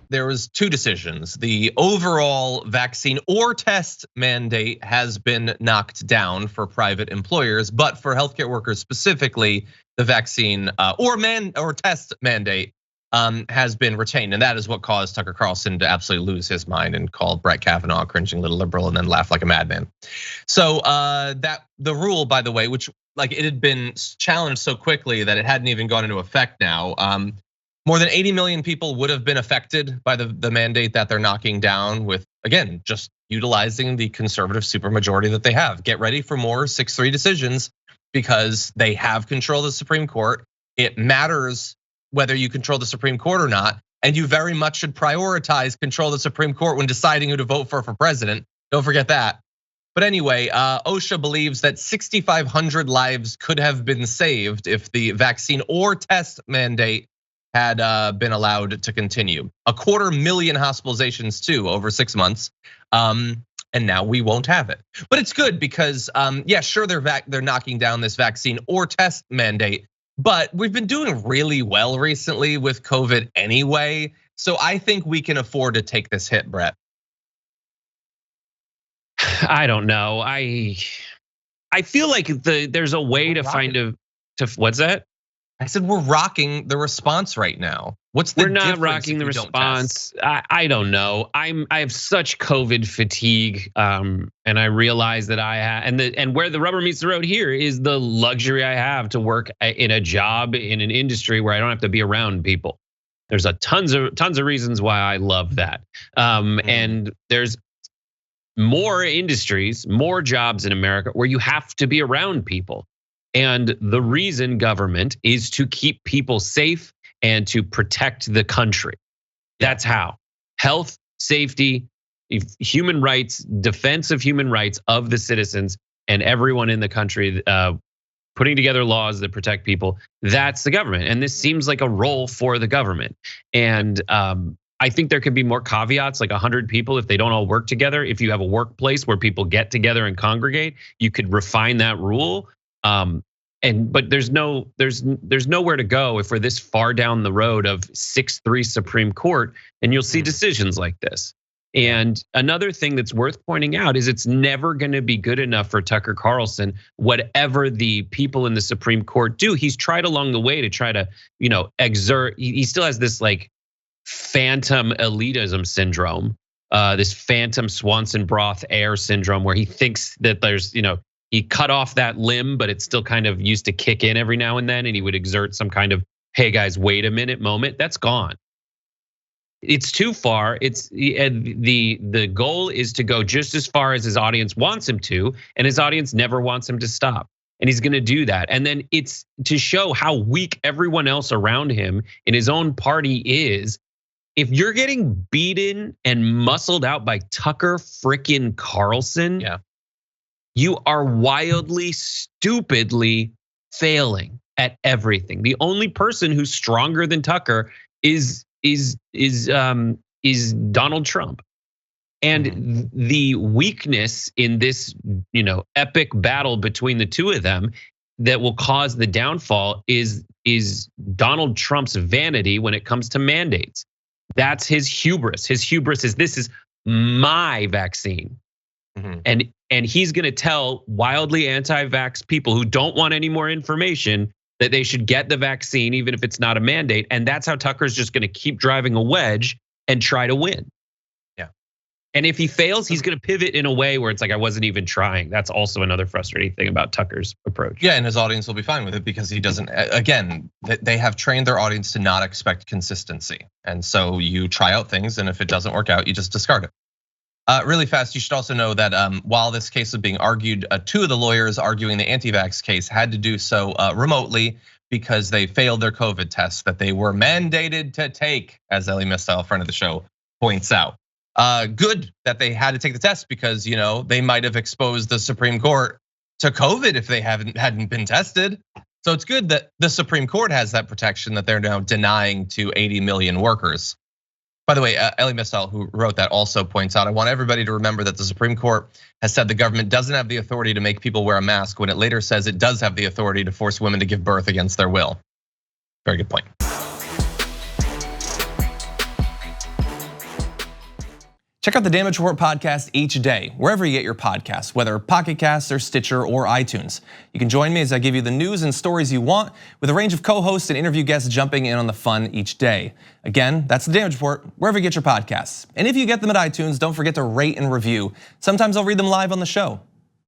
there was two decisions. The overall vaccine or test mandate has been knocked down for private employers, but for healthcare workers specifically, the vaccine or test mandate has been retained, and that is what caused Tucker Carlson to absolutely lose his mind and call Brett Kavanaugh a cringing little liberal and then laugh like a madman. So that the rule, by the way, which like it had been challenged so quickly that it hadn't even gone into effect now. More than 80 million people would have been affected by the mandate that they're knocking down with, again, just utilizing the conservative supermajority that they have. Get ready for more 6-3 decisions because they have control of the Supreme Court. It matters whether you control the Supreme Court or not, and you very much should prioritize control of the Supreme Court when deciding who to vote for president. Don't forget that. But anyway, OSHA believes that 6,500 lives could have been saved if the vaccine or test mandate had been allowed to continue. 250,000 hospitalizations too over 6 months, and now we won't have it. But it's good because, yeah, sure they're knocking down this vaccine or test mandate, but we've been doing really well recently with COVID anyway. So I think we can afford to take this hit, Brett. I don't know. I feel like there's a way to find to what's that? I said we're rocking the response right now. What's the difference? We're not rocking the response. I don't know. I have such COVID fatigue, and I realize that I have, and where the rubber meets the road here is the luxury I have to work in a job in an industry where I don't have to be around people. There's tons of reasons why I love that, and there's more industries, more jobs in America where you have to be around people. And the reason government is to keep people safe and to protect the country. That's how. Health, safety, human rights, defense of human rights of the citizens and everyone in the country, putting together laws that protect people. That's the government. And this seems like a role for the government. And I think there could be more caveats, like 100 people if they don't all work together. If you have a workplace where people get together and congregate, you could refine that rule. But there's nowhere to go if we're this far down the road of 6-3 Supreme Court, and you'll see decisions like this. And another thing that's worth pointing out is it's never going to be good enough for Tucker Carlson. Whatever the people in the Supreme Court do, he's tried along the way to try to, exert. He still has this like phantom elitism syndrome, this phantom Swanson broth heir syndrome, where he thinks that there's, he cut off that limb, but it still kind of used to kick in every now and then, and he would exert some kind of, hey guys, wait a minute moment. That's gone. It's too far. It's the goal is to go just as far as his audience wants him to, and his audience never wants him to stop. And he's gonna do that. And then it's to show how weak everyone else around him in his own party is. If you're getting beaten and muscled out by Tucker frickin' Carlson, you are wildly, stupidly failing at everything. The only person who's stronger than Tucker is Donald Trump. And the weakness in this, epic battle between the two of them that will cause the downfall is Donald Trump's vanity when it comes to mandates. That's his hubris. His hubris is this is my vaccine. And he's gonna tell wildly anti-vax people who don't want any more information that they should get the vaccine, even if it's not a mandate. And that's how Tucker's just gonna keep driving a wedge and try to win. Yeah. And if he fails, he's gonna pivot in a way where it's like, I wasn't even trying. That's also another frustrating thing about Tucker's approach. Yeah, and his audience will be fine with it because he doesn't, again, they have trained their audience to not expect consistency. And so you try out things, and if it doesn't work out, you just discard it. Really fast, you should also know that while this case was being argued, two of the lawyers arguing the anti-vax case had to do so remotely because they failed their COVID tests that they were mandated to take, as Ellie Mistel, friend of the show, points out. Good that they had to take the test because they might have exposed the Supreme Court to COVID if they hadn't been tested. So it's good that the Supreme Court has that protection that they're now denying to 80 million workers. By the way, Ellie Mistel, who wrote that, also points out, I want everybody to remember that the Supreme Court has said the government doesn't have the authority to make people wear a mask when it later says it does have the authority to force women to give birth against their will. Very good point. Check out the Damage Report podcast each day, wherever you get your podcasts, whether Pocket Casts or Stitcher or iTunes. You can join me as I give you the news and stories you want, with a range of co-hosts and interview guests jumping in on the fun each day. Again, that's the Damage Report, wherever you get your podcasts. And if you get them at iTunes, don't forget to rate and review. Sometimes I'll read them live on the show.